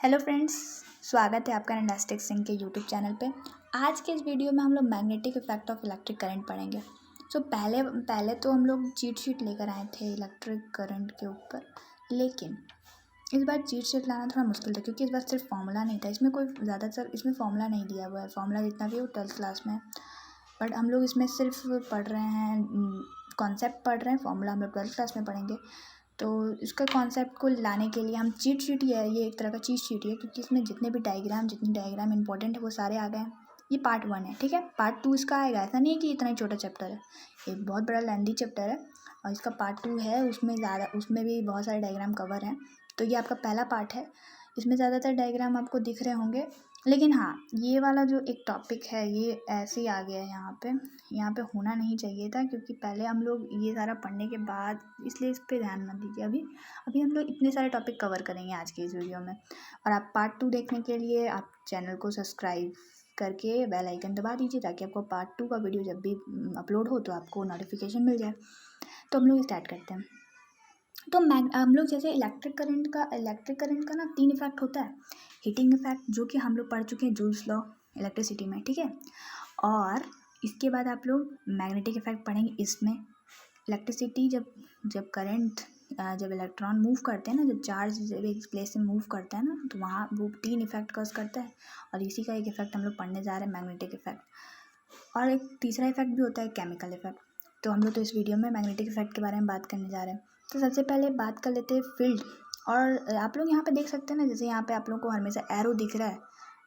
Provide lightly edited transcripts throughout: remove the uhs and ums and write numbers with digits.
Hello friends, स्वागत है आपका नैनोस्टिक सिंह के यूट्यूब चैनल पे। आज के इस वीडियो में हम लोग magnetic effect of electric current पढ़ेंगे। पहले तो हम लोग चीट शीट लेकर आए थे इलेक्ट्रिक करंट के ऊपर, लेकिन इस बार चीट शीट लाना थोड़ा मुश्किल था क्योंकि इस बार सिर्फ फॉर्मूला नहीं था। इसमें कोई ज़्यादातर इसमें फॉर्मूला नहीं दिया हुआ है। फॉर्मूला जितना भी वो 12th क्लास में है, बट हम लोग इसमें सिर्फ पढ़ रहे हैं, कॉन्सेप्ट पढ़ रहे हैं। फॉर्मूला हम लोग 12th क्लास में पढ़ेंगे। तो इसका कॉन्सेप्ट को लाने के लिए हम चीट शीट ही है, ये एक तरह का चीट शीट ही है क्योंकि इसमें जितने डायग्राम इंपॉर्टेंट है वो सारे आ गए हैं। ये पार्ट 1 है, ठीक है। पार्ट 2 इसका आएगा। ऐसा नहीं है कि इतना ही छोटा चैप्टर है, एक बहुत बड़ा लेंदी चैप्टर है और इसका पार्ट 2 है। उसमें भी बहुत सारे डायग्राम कवर हैं। तो ये आपका पहला पार्ट है। इसमें ज़्यादातर डायग्राम आपको दिख रहे होंगे, लेकिन हाँ, ये वाला जो एक टॉपिक है ये ऐसे ही आ गया है यहाँ पे होना नहीं चाहिए था क्योंकि पहले हम लोग ये सारा पढ़ने के बाद, इसलिए इस पर ध्यान मत दीजिए। अभी हम लोग इतने सारे टॉपिक कवर करेंगे आज के इस वीडियो में। और आप पार्ट 2 देखने के लिए आप चैनल को सब्सक्राइब करके बेल आइकन दबा दीजिए ताकि आपको पार्ट 2 का वीडियो जब भी अपलोड हो तो आपको नोटिफिकेशन मिल जाए। तो हम लोग स्टार्ट करते हैं। तो हम लोग जैसे इलेक्ट्रिक करंट का ना 3 इफेक्ट होता है। हीटिंग इफेक्ट, जो कि हम लोग पढ़ चुके हैं जूल्स लॉ इलेक्ट्रिसिटी में, ठीक है। और इसके बाद आप लोग मैग्नेटिक इफेक्ट पढ़ेंगे। इसमें इलेक्ट्रिसिटी जब इलेक्ट्रॉन मूव करते हैं ना, जब चार्ज एक प्लेस से मूव करते हैं ना, तो वहाँ वो 3 इफेक्ट कॉज करता है। और इसी का एक इफेक्ट हम लोग पढ़ने जा रहे हैं, मैग्नेटिक इफेक्ट। और एक तीसरा इफेक्ट भी होता है, केमिकल इफेक्ट। तो हम लोग तो इस वीडियो में मैग्नेटिक इफेक्ट के बारे में बात करने जा रहे हैं। तो सबसे पहले बात कर लेते हैं फील्ड। और आप लोग यहाँ पे देख सकते हैं ना, जैसे यहाँ पे आप लोग को हमेशा एरो दिख रहा है।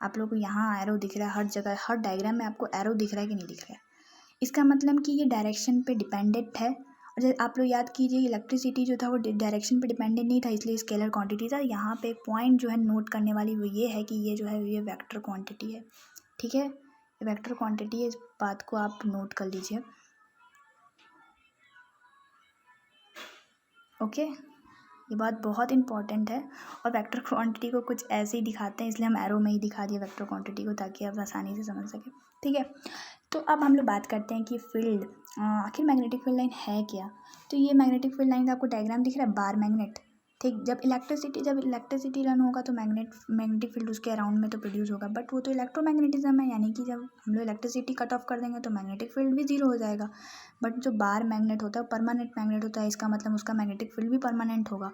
आप लोग को यहाँ एरो दिख रहा है, हर जगह हर डायग्राम में आपको एरो दिख रहा है कि नहीं दिख रहा है। इसका मतलब कि ये डायरेक्शन पे डिपेंडेंट है। और जैसे आप लोग याद कीजिए, इलेक्ट्रिसिटी जो था वो डायरेक्शन पे डिपेंडेंट नहीं था, इसलिए स्केलर क्वांटिटी था। यहाँ पे एक पॉइंट जो है नोट करने वाली वो ये है कि ये जो है ये वेक्टर क्वांटिटी है, ठीक है। ये वेक्टर क्वांटिटी है, इस बात को आप नोट कर लीजिए, ओके। ये बात बहुत इंपॉर्टेंट है। और वेक्टर क्वांटिटी को कुछ ऐसे ही दिखाते हैं, इसलिए हम एरो में ही दिखा दिए वेक्टर क्वांटिटी को ताकि आप आसानी से समझ सकें, ठीक है। तो अब हम लोग बात करते हैं कि फील्ड, आखिर मैग्नेटिक फील्ड लाइन है क्या। तो ये मैग्नेटिक फील्ड लाइन का आपको डायग्राम दिख रहा है, बार मैग्नेट, ठीक। जब इलेक्ट्रिसिटी रन होगा तो मैग्नेटिक फील्ड उसके अराउंड में तो प्रोड्यूस होगा, बट वो तो इलेक्ट्रोमैग्नेटिज्म है, यानी कि जब हम लोग इलेक्ट्रिसिटी कट ऑफ कर देंगे तो मैग्नेटिक फील्ड भी जीरो हो जाएगा। बट जो बार मैग्नेट होता है परमानेंट मैग्नेट होता है, इसका मतलब उसका मैग्नेटिक फील्ड भी परमानेंट होगा।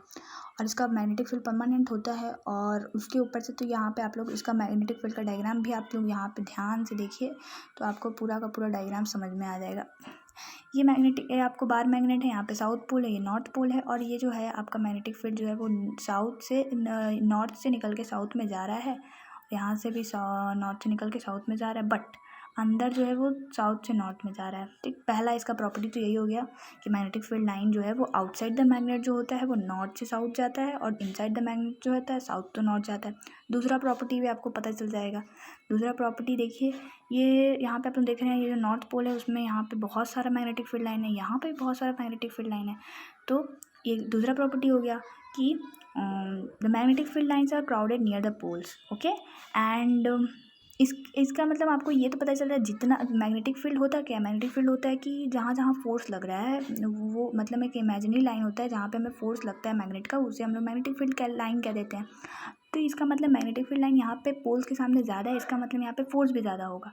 और इसका मैग्नेटिक फील्ड परमानेंट होता है और उसके ऊपर से तो यहाँ पे आप लोग इसका मैग्नेटिक फील्ड का डायग्राम भी आप लोग यहाँ पे ध्यान से देखिए तो आपको पूरा का पूरा डायग्राम समझ में आ जाएगा। ये आपको बार मैग्नेट है, यहाँ पे साउथ पोल है, ये नॉर्थ पोल है। और ये जो है आपका मैग्नेटिक फील्ड जो है वो नॉर्थ से निकल के साउथ में जा रहा है, यहाँ से भी नॉर्थ से निकल के साउथ में जा रहा है, बट अंदर जो है वो साउथ से नॉर्थ में जा रहा है, ठीक। पहला इसका प्रॉपर्टी तो यही हो गया कि मैग्नेटिक फील्ड लाइन जो है वो आउटसाइड द मैग्नेट जो होता है वो नॉर्थ से साउथ जाता है और इनसाइड द मैग्नेट जो होता है साउथ टू नॉर्थ जाता है। दूसरा प्रॉपर्टी भी आपको पता चल जाएगा। दूसरा प्रॉपर्टी देखिए, ये यहाँ पे आप लोग देख रहे हैं, ये जो नॉर्थ पोल है उसमें यहाँ पे बहुत सारा मैग्नेटिक फील्ड लाइन है, यहाँ पे भी बहुत सारा मैग्नेटिक फील्ड लाइन है। तो ये दूसरा प्रॉपर्टी हो गया कि the magnetic field lines are crowded near the poles, okay. And इसका मतलब आपको ये तो पता चल रहा है, जितना मैग्नेटिक फील्ड होता क्या है, मैग्नेटिक फील्ड होता है कि जहाँ जहाँ फोर्स लग रहा है वो मतलब एक इमेजिनरी लाइन होता है जहाँ पे हमें फोर्स लगता है मैग्नेट का, उसे हम लोग मैग्नेटिक फील्ड लाइन कह देते हैं। तो इसका मतलब मैग्नेटिक फील्ड लाइन यहाँ पे पोल्स के सामने ज़्यादा है, इसका मतलब यहाँ पे फोर्स भी ज़्यादा होगा,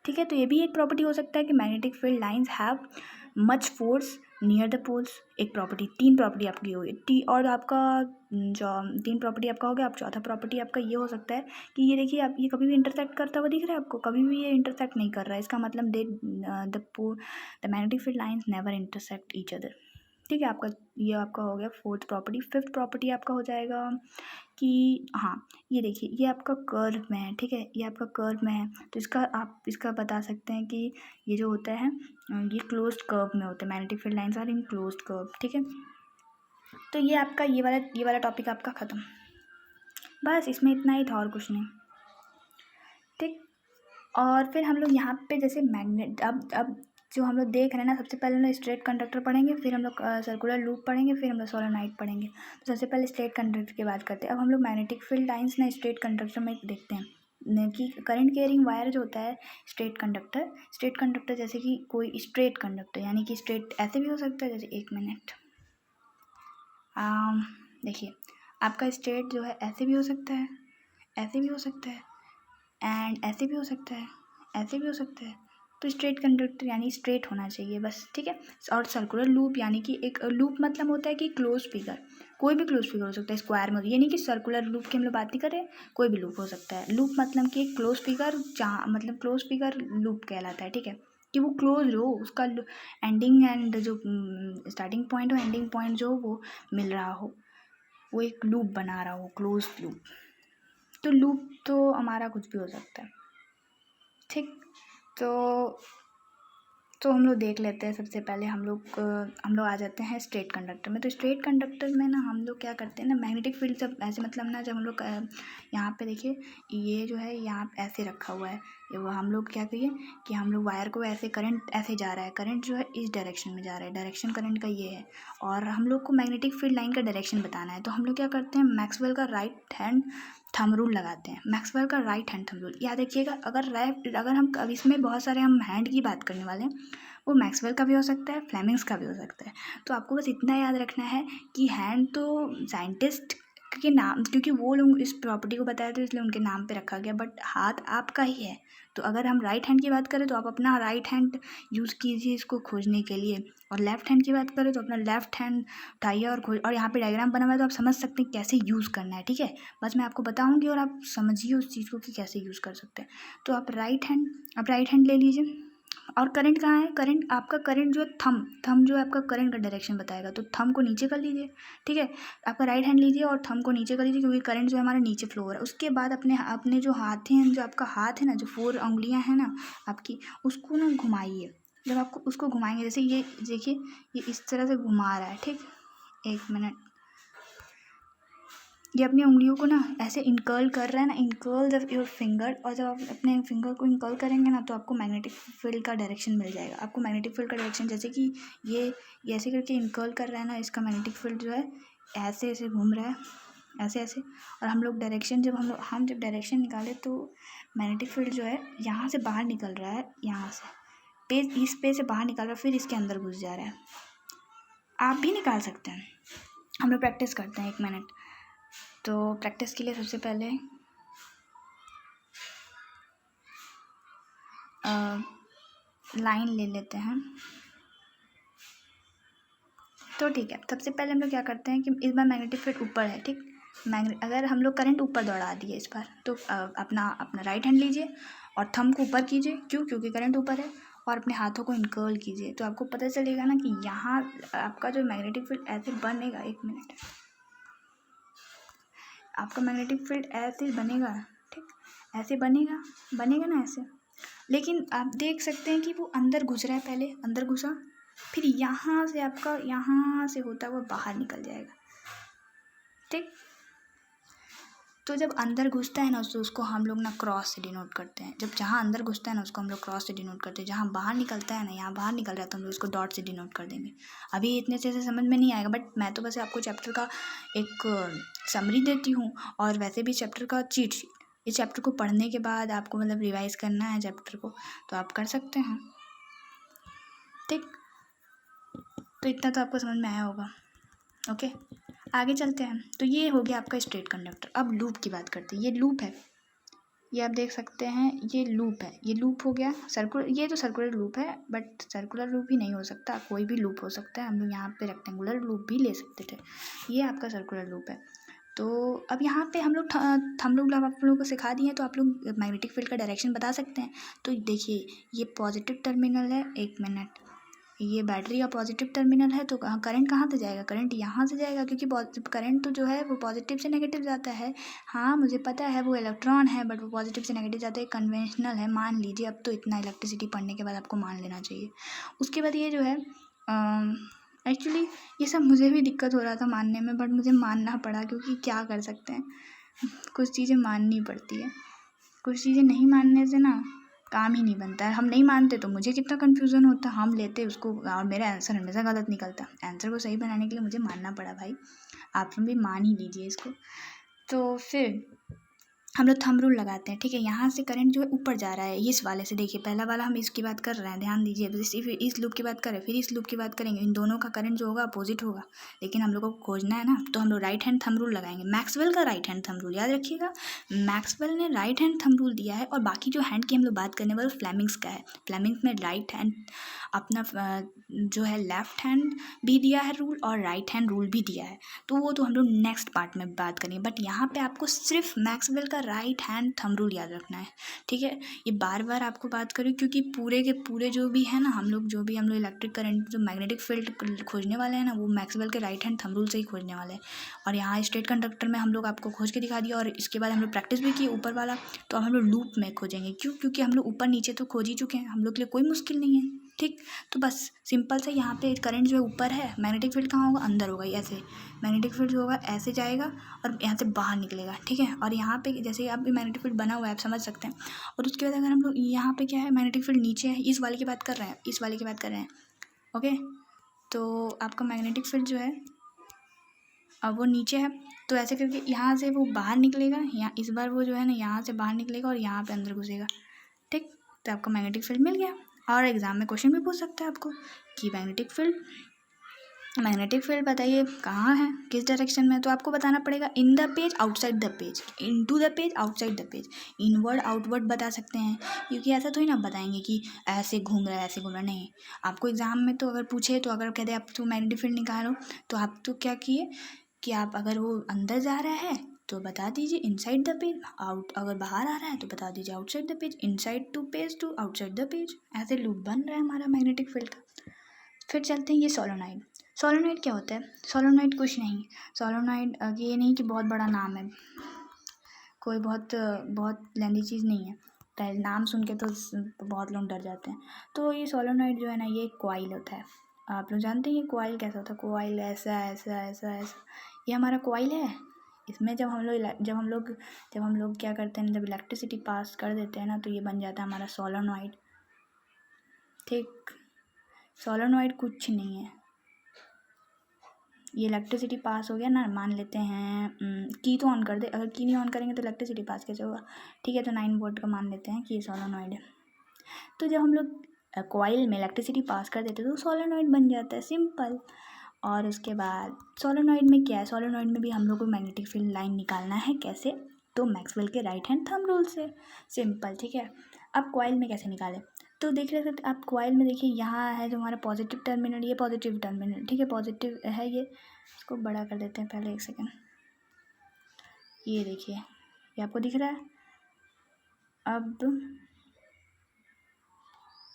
ठीक है। तो ये भी एक प्रॉपर्टी हो सकता है कि magnetic field lines have much force near the poles. एक प्रॉपर्टी, 3 प्रॉपर्टी आपकी होगी और आपका जो 3 प्रॉपर्टी आपका हो गया। अब चौथा प्रॉपर्टी आपका ये हो सकता है कि ये देखिए, आप ये कभी भी इंटरसेक्ट करता हुआ दिख रहा है आपको, कभी भी ये इंटरसेक्ट नहीं कर रहा है, इसका मतलब the magnetic field lines never intersect each other, ठीक है। ये आपका हो गया 4th प्रॉपर्टी। 5th प्रॉपर्टी आपका हो जाएगा कि हाँ, ये देखिए, ये आपका कर्व में है, ठीक है। ये आपका कर्व में है तो आप इसका बता सकते हैं कि ये जो होता है ये क्लोज्ड कर्व में होता है, magnetic field lines are in closed curve, ठीक है। तो ये आपका ये वाला टॉपिक आपका ख़त्म, बस इसमें इतना ही था और कुछ नहीं, ठीक। और फिर हम लोग यहाँ पे जैसे मैग्नेट, अब जो हम लोग देख रहे हैं ना, सबसे पहले हम लोग स्ट्रेट कंडक्टर पढ़ेंगे, फिर हम लोग सर्कुलर लूप पढ़ेंगे, फिर हम लोग सोलेनोइड पढ़ेंगे। तो सबसे पहले स्ट्रेट कंडक्टर की बात करते हैं। अब हम लोग मैग्नेटिक फील्ड लाइंस ना स्ट्रेट कंडक्टर में देखते हैं कि करंट कैरिंग वायर जो होता है स्ट्रेट कंडक्टर जैसे कि कोई स्ट्रेट कंडक्टर, यानी कि स्ट्रेट ऐसे भी हो सकता है, जैसे 1 मिनट, देखिए आपका स्ट्रेट जो है ऐसे भी हो सकता है, ऐसे भी हो सकता है, एंड ऐसे भी हो सकता है, ऐसे भी हो सकता है। तो स्ट्रेट कंडक्टर यानी स्ट्रेट होना चाहिए बस, ठीक है। और सर्कुलर लूप यानी कि एक लूप मतलब होता है कि क्लोज फिगर, कोई भी क्लोज फिगर हो सकता है, स्क्वायर में, ये नहीं कि सर्कुलर लूप की हम लोग बात नहीं कर रहे, कोई भी लूप हो सकता है। लूप मतलब कि एक क्लोज फिगर, जहाँ मतलब क्लोज फिगर लूप कहलाता है, ठीक है, कि वो क्लोज हो, उसका एंडिंग एंड जो स्टार्टिंग पॉइंट हो, एंडिंग पॉइंट जो हो वो मिल रहा हो, वो एक लूप बना रहा हो, क्लोज लूप। तो लूप तो हमारा कुछ भी हो सकता है, ठीक। तो हम लोग देख लेते हैं। सबसे पहले हम लोग आ जाते हैं स्ट्रेट कंडक्टर में। तो स्ट्रेट कंडक्टर में ना हम लोग क्या करते हैं ना, मैग्नेटिक फील्ड जब ऐसे मतलब ना, जब हम लोग यहाँ पे देखिए, ये जो है यहाँ ऐसे रखा हुआ है, ये वो हम लोग क्या करिए कि हम लोग वायर को ऐसे, करंट ऐसे जा रहा है, करंट जो है इस डायरेक्शन में जा रहा है, डायरेक्शन करंट का ये है, और हम लोग को मैग्नेटिक फील्ड लाइन का डायरेक्शन बताना है। तो हम लोग क्या करते हैं, मैक्सवेल का राइट हैंड थंब रूल लगाते हैं। मैक्सवेल का राइट हैंड थंब रूल याद रखिएगा। अगर हम अब इसमें बहुत सारे हम हैंड की बात करने वाले हैं, वो मैक्सवेल का भी हो सकता है, फ्लेमिंग्स का भी हो सकता है। तो आपको बस इतना याद रखना है कि हैंड तो साइंटिस्ट के नाम, क्योंकि वो लोग इस प्रॉपर्टी को बताया तो इसलिए उनके नाम पे रखा गया, बट हाथ आपका ही है। तो अगर हम राइट हैंड की बात करें तो आप अपना राइट हैंड यूज़ कीजिए इसको खोजने के लिए, और लेफ्ट हैंड की बात करें तो अपना लेफ्ट हैंड उठाइए और खोज। और यहाँ पे डायग्राम बना हुआ है तो आप समझ सकते हैं कैसे यूज़ करना है, ठीक है। बस मैं आपको बताऊँगी और आप समझिए उस चीज़ को कि कैसे यूज़ कर सकते हैं। तो आप राइट हैंड ले लीजिए, और करंट कहाँ है, करंट आपका, करंट जो है थंब जो है आपका करंट का डायरेक्शन बताएगा, तो थंब को नीचे कर लीजिए, ठीक है। आपका राइट हैंड लीजिए और थंब को नीचे कर लीजिए, क्योंकि करंट जो है हमारा नीचे फ्लो हो रहा है। उसके बाद अपने अपने जो हाथ हैं, जो आपका हाथ है ना, जो 4 उंगलियां हैं ना आपकी, उसको ना घुमाइए। जब आपको उसको घुमाएंगे, जैसे ये देखिए, ये इस तरह से घुमा रहा है, ठीक। एक मिनट, ये अपनी उंगलियों को ना ऐसे इनकर्ल कर रहा है ना, इनकर्ल जब योर फिंगर, और जब आप अपने फिंगर को इनकर्ल करेंगे ना, तो आपको मैग्नेटिक फील्ड का डायरेक्शन मिल जाएगा। आपको मैग्नेटिक फील्ड का डायरेक्शन, जैसे कि ये ऐसे करके इनकर्ल कर रहा है ना, इसका मैग्नेटिक फील्ड जो है ऐसे ऐसे घूम रहा है, ऐसे ऐसे। और हम लोग डायरेक्शन, जब हम जब डायरेक्शन निकाले तो मैग्नेटिक फील्ड जो है यहाँ से बाहर निकल रहा है, यहाँ से इस पे से बाहर निकल रहा है, फिर इसके अंदर घुस जा रहा है। आप भी निकाल सकते हैं। हम लोग प्रैक्टिस करते हैं, 1 मिनट। तो प्रैक्टिस के लिए सबसे पहले लाइन ले लेते हैं। तो ठीक है, सबसे पहले हम लोग क्या करते हैं कि इस बार मैग्नेटिक फील्ड ऊपर है, ठीक। अगर हम लोग करंट ऊपर दौड़ा दिए इस बार, तो अपना राइट हैंड लीजिए और थंब को ऊपर कीजिए, क्योंकि करंट ऊपर है, और अपने हाथों को इनकर्ल कीजिए। तो आपको पता चलेगा ना कि यहाँ आपका जो मैग्नेटिक फील्ड ऐसे बनेगा, 1 मिनट, आपका मैग्नेटिक फील्ड ऐसे बनेगा, ठीक, ऐसे बनेगा ना ऐसे। लेकिन आप देख सकते हैं कि वो अंदर घुस रहा है, पहले अंदर घुसा, फिर यहाँ से आपका, यहाँ से होता हुआ बाहर निकल जाएगा, ठीक। तो जब अंदर घुसता है ना, तो उसको हम लोग ना क्रॉस से डिनोट करते हैं। जब जहाँ अंदर घुसता है ना, उसको हम लोग क्रॉस से डिनोट करते हैं। जहाँ बाहर निकलता है ना, यहाँ बाहर निकल रहा है, तो हम लोग उसको डॉट से डिनोट कर देंगे। अभी इतने अच्छे से समझ में नहीं आएगा, बट मैं तो बस आपको चैप्टर का एक समरी देती हूँ, और वैसे भी चैप्टर का चीट शीट, इस चैप्टर को पढ़ने के बाद आपको मतलब रिवाइज करना है चैप्टर को, तो आप कर सकते हैं, ठीक। तो इतना तो आपको समझ में आया होगा, ओके। आगे चलते हैं। तो ये हो गया आपका स्ट्रेट कंडक्टर। अब लूप की बात करते हैं। ये लूप है, ये आप देख सकते हैं, ये लूप है, ये लूप हो गया सर्कुलर। ये तो सर्कुलर लूप है, बट सर्कुलर लूप ही नहीं हो सकता, कोई भी लूप हो सकता है। हम लोग यहाँ पे रेक्टेंगुलर लूप भी ले सकते थे। ये आपका सर्कुलर लूप है। तो अब यहाँ पे हम लोग आप लोगों को सिखा दिए, तो आप लोग मैग्नेटिक फील्ड का डायरेक्शन बता सकते हैं। तो देखिए, ये पॉजिटिव टर्मिनल है, 1 मिनट, ये बैटरी का पॉजिटिव टर्मिनल है। तो करंट कहाँ से जाएगा, करंट यहाँ से जाएगा, क्योंकि करंट तो जो है वो पॉजिटिव से नेगेटिव जाता है। हाँ मुझे पता है वो इलेक्ट्रॉन है, बट वो पॉजिटिव से नेगेटिव जाता है, कन्वेंशनल है, मान लीजिए। अब तो इतना इलेक्ट्रिसिटी पढ़ने के बाद आपको मान लेना चाहिए। उसके बाद ये जो है, एक्चुअली ये सब मुझे भी दिक्कत हो रहा था मानने में, बट मुझे मानना पड़ा, क्योंकि क्या कर सकते हैं, कुछ चीज़ें माननी पड़ती है। कुछ चीज़ें नहीं मानने से ना काम ही नहीं बनता है। हम नहीं मानते तो मुझे कितना कन्फ्यूज़न होता, हम लेते उसको और मेरा आंसर हमेशा गलत निकलता। आंसर को सही बनाने के लिए मुझे मानना पड़ा भाई, आप लोग भी मान ही लीजिए इसको। तो फिर हम लोग थंब रूल लगाते हैं, ठीक है। यहाँ से करंट जो है ऊपर जा रहा है इस वाले से, देखिए पहला वाला हम इसकी बात कर रहे हैं, ध्यान दीजिए। फिर इस लूप की बात करें, फिर इस लूप की बात करेंगे, इन दोनों का करंट जो होगा अपोजिट होगा, लेकिन हम लोग को खोजना है ना, तो हम लोग राइट हैंड थंब रूल लगाएंगे। मैक्सवेल का राइट हैंड थंब रूल याद रखिएगा, मैक्सवेल ने राइट हैंड थंब रूल दिया है। और बाकी जो हैंड की हम लोग बात करने वाले फ्लेमिंग्स का है। फ्लेमिंग्स में राइट हैंड अपना जो है लेफ्ट हैंड भी दिया है रूल और राइट हैंड रूल भी दिया है, तो वो तो हम लोग नेक्स्ट पार्ट में बात करेंगे। बट यहाँ पे आपको सिर्फ मैक्सवेल का राइट हैंड थंब रूल याद रखना है, ठीक है। ये बार बार आपको बात करूँ क्योंकि पूरे के पूरे जो भी है ना, हम लोग इलेक्ट्रिक करंट जो मैग्नेटिक फील्ड खोजने वाले हैं ना, वो मैक्सवेल के राइट हैंड थंब रूल से ही खोजने वाले हैं। और यहाँ स्ट्रेट कंडक्टर में हम लोग आपको खोज के दिखा दिया, और इसके बाद हम लोग प्रैक्टिस भी की ऊपर वाला। तो हम लोग लूप में खोजेंगे, क्यों? क्योंकि हम लोग ऊपर नीचे तो खोज ही चुके हैं, हम लोग के लिए कोई मुश्किल नहीं है, ठीक। तो बस सिंपल से यहाँ पे करंट जो है ऊपर है, मैग्नेटिक फील्ड कहाँ होगा? अंदर होगा, ऐसे मैग्नेटिक फील्ड जो होगा ऐसे जाएगा और यहाँ से बाहर निकलेगा, ठीक है। और यहाँ पे जैसे आप भी मैग्नेटिक फील्ड बना हुआ है, आप समझ सकते हैं। और उसके बाद अगर हम लोग यहाँ पे क्या है, मैग्नेटिक फील्ड नीचे है, इस वाले की बात कर रहे हैं, इस वाले की बात कर रहे हैं, ओके। तो आपका मैग्नेटिक फील्ड जो है अब वो नीचे है, तो ऐसे करके यहाँ से वो बाहर निकलेगा, यहाँ इस बार वो जो है ना यहाँ से बाहर निकलेगा और यहाँ पे अंदर घुसेगा, ठीक। तो आपका मैग्नेटिक फील्ड मिल गया। और एग्जाम में क्वेश्चन भी पूछ सकते हैं आपको कि मैग्नेटिक फील्ड बताइए कहाँ है, किस डायरेक्शन में है। तो आपको बताना पड़ेगा in the page, outside the page, into the page, outside the page. Inward outward बता सकते हैं, क्योंकि ऐसा थोड़ी ना बताएंगे कि ऐसे घूम रहा है ऐसे घूम रहा, नहीं। आपको एग्जाम में तो अगर पूछे, तो अगर कह दे आप तो मैग्नेटिक फील्ड निकालो, तो आप तो क्या किए कि आप अगर वो अंदर जा रहा है तो बता दीजिए इनसाइड द पेज, आउट अगर बाहर आ रहा है तो बता दीजिए outside the page, inside to page to outside the page. ऐसे लूप बन रहा है हमारा मैग्नेटिक फील्ड का। फिर चलते हैं ये सोलोनॉइड। सोलोनॉइड क्या होता है? सोलोनॉइड कुछ नहीं, सोलोनॉइड ये नहीं कि बहुत बड़ा नाम है, कोई बहुत लेंदी चीज़ नहीं है, पहले नाम सुन के तो बहुत लोग डर जाते हैं। तो ये सोलोनॉइड जो है ना, ये एक कॉइल होता है। आप लोग जानते हैं ये कॉइल कैसा होता है? कॉइल ऐसा ऐसा ऐसा ऐसा, ये हमारा कॉइल है। इसमें जब हम लोग क्या करते हैं, जब इलेक्ट्रिसिटी पास कर देते हैं ना, तो ये बन जाता है हमारा सोलोनॉइड, ठीक। सोलोनॉइड कुछ नहीं है, ये इलेक्ट्रिसिटी पास हो गया ना, मान लेते हैं की तो ऑन कर दे, अगर की नहीं ऑन करेंगे तो इलेक्ट्रिसिटी पास कैसे होगा, ठीक है। तो 9 वोल्ट का मान लेते हैं कि ये सोलोनॉइड है। तो जब हम लोग कॉइल में इलेक्ट्रिसिटी पास कर देते हैं तो सोलोनॉइड बन जाता है, सिंपल। और उसके बाद सोलोनॉइड में क्या है, सोलोनॉइड में भी हम लोग को मैग्नेटिक फील्ड लाइन निकालना है, कैसे? तो मैक्सवेल के राइट हैंड थंब रूल से, सिंपल, ठीक है। अब कॉइल में कैसे निकालें? तो देख रहे थे आप कॉइल में, देखिए यहाँ है जो हमारा पॉजिटिव टर्मिनल, ये पॉजिटिव टर्मिनल, ठीक है, पॉजिटिव है ये। इसको बड़ा कर देते हैं पहले, एक सेकेंड। ये देखिए, ये आपको दिख रहा है। अब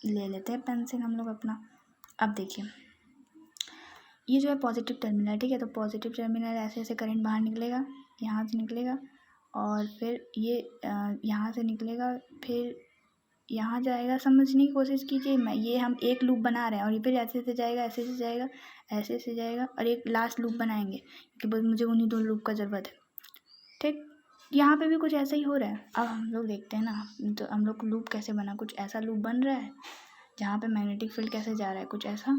ले लेते हैं पेंसिल हम लोग अपना। अब देखिए, ये जो है पॉजिटिव टर्मिनल, ठीक है। तो पॉजिटिव टर्मिनल ऐसे ऐसे करंट बाहर निकलेगा, यहाँ से निकलेगा, और फिर ये यहाँ से निकलेगा, फिर यहाँ जाएगा। समझने की कोशिश कीजिए, मैं ये हम एक लूप बना रहे हैं, और ये फिर ऐसे ऐसे जाएगा, ऐसे ऐसे जाएगा, ऐसे ऐसे जाएगा, और एक लास्ट लूप बनाएंगे, क्योंकि मुझे उन्हीं 2 लूप का ज़रूरत है, ठीक। यहाँ पे भी कुछ ऐसा ही हो रहा है। अब हम लोग देखते हैं ना, तो हम लोग को लूप कैसे बना, कुछ ऐसा लूप बन रहा है जहाँ पे मैग्नेटिक फील्ड कैसे जा रहा है, कुछ ऐसा।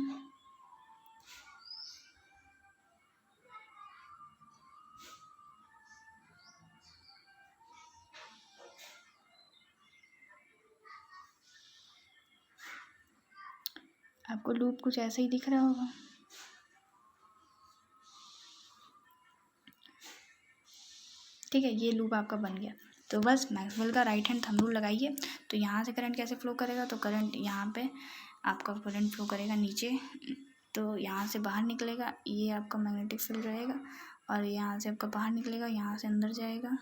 आपको लूप कुछ ऐसा ही दिख रहा होगा, ठीक है। ये लूप आपका बन गया। तो बस मैक्सवेल का राइट हैंड थंब रूल लगाइए। तो यहाँ से करंट कैसे फ्लो करेगा, तो करंट यहाँ पे आपका करंट फ्लो करेगा नीचे, तो यहाँ से बाहर निकलेगा, ये आपका मैग्नेटिक फील्ड रहेगा, और यहाँ से आपका बाहर निकलेगा, यहाँ से अंदर जाएगा,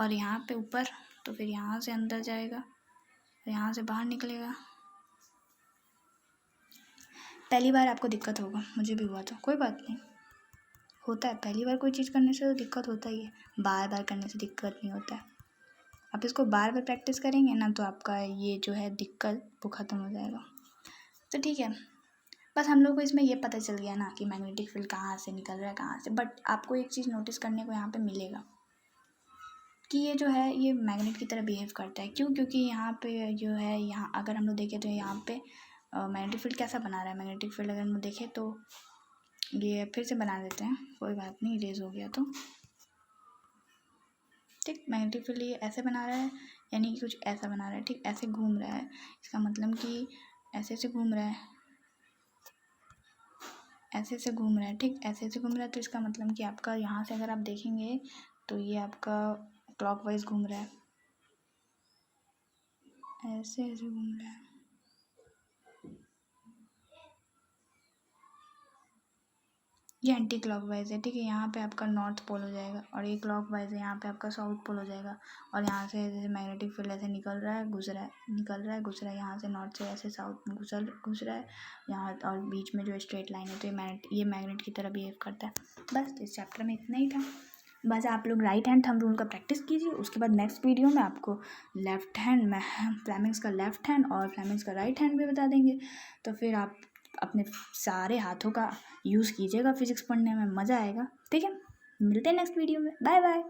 और यहाँ पे ऊपर, तो फिर यहाँ से अंदर जाएगा, यहाँ से बाहर निकलेगा। पहली बार आपको दिक्कत होगा, मुझे भी हुआ था, कोई बात नहीं, होता है। पहली बार कोई चीज़ करने से तो दिक्कत होता ही है, बार बार करने से दिक्कत नहीं होता है। आप इसको बार बार प्रैक्टिस करेंगे ना, तो आपका ये जो है दिक्कत वो ख़त्म हो जाएगा। तो ठीक है, बस हम लोग को इसमें ये पता चल गया ना कि मैग्नेटिक फील्ड कहाँ से निकल रहा है, कहाँ से। बट आपको एक चीज़ नोटिस करने को यहाँ पे मिलेगा कि ये जो है ये मैग्नेट की तरह बिहेव करता है। क्यों? क्योंकि यहाँ पे जो है, यहाँ अगर हम लोग देखें तो यहाँ पे मैग्नेटिक फील्ड कैसा बना रहा है। मैग्नेटिक फील्ड अगर हम लोग देखें तो ये फिर से बना देते हैं, कोई बात नहीं, इरेज हो गया तो ठीक। मैग्नेटिक फील्ड ये ऐसे बना रहा है, यानी कि कुछ ऐसा बना रहा है, ठीक। ऐसे घूम रहा है, इसका मतलब कि ऐसे से घूम रहा है, ऐसे से घूम रहा है, ठीक। ऐसे से घूम रहा है तो इसका मतलब कि आपका यहाँ से अगर आप देखेंगे तो ये आपका क्लॉकवाइज घूम रहा है, ऐसे ऐसे घूम रहा है। ये एंटी क्लॉकवाइज है, ठीक है। यहाँ पे आपका नॉर्थ पोल हो जाएगा और ये क्लॉकवाइज है, यहाँ पे आपका साउथ पोल हो जाएगा। और यहाँ से जैसे मैग्नेटिक फील्ड ऐसे निकल रहा है, घुस रहा है, निकल रहा है, घुस रहा है, यहाँ से नॉर्थ से ऐसे साउथ में घुस रहा है यहाँ, और बीच में जो स्ट्रेट लाइन है तो ये मैग्नेट की तरह बिहेव करता है। बस इस चैप्टर में इतना ही था। बस आप लोग राइट हैंड थंब रूल का प्रैक्टिस कीजिए। उसके बाद नेक्स्ट वीडियो में आपको लेफ्ट हैंड में फ्लेमिंग्स का लेफ्ट हैंड और फ्लेमिंग्स का राइट हैंड भी बता देंगे। तो फिर आप अपने सारे हाथों का यूज़ कीजिएगा, फिजिक्स पढ़ने में मज़ा आएगा, ठीक है। मिलते हैं नेक्स्ट वीडियो में, बाय बाय।